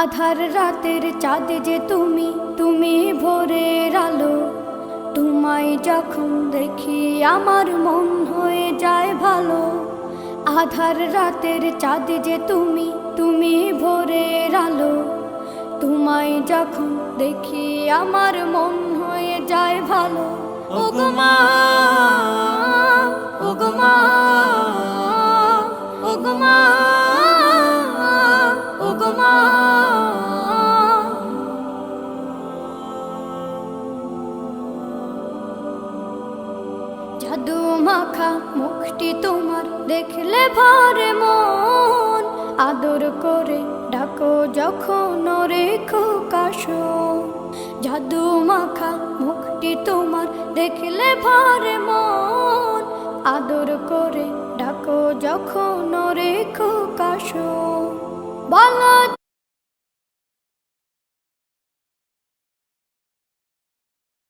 আধার রাতের চাঁদ যে তুমি, তুমি ভোরের আলো। তোমায় যখন দেখি আমার মন হয়ে যায় ভালো। আধার রাতের চাঁদ যে তুমি, তুমি ভোরের আলো। তোমায় যখন দেখি আমার মন হয়ে যায় ভালো। ওগো মা, ওগো মা, ওগো মা, ওগো মা। জাদু মাখা মুখটি তোমার দেখলে ভরে মন। আদর করে ডাকো যখন রেখো কাশন। জাদু মাখা মুখটি তোমার দেখলে ভরে মন। আদর করে ডাকো যখন রেখো কাশন। বলো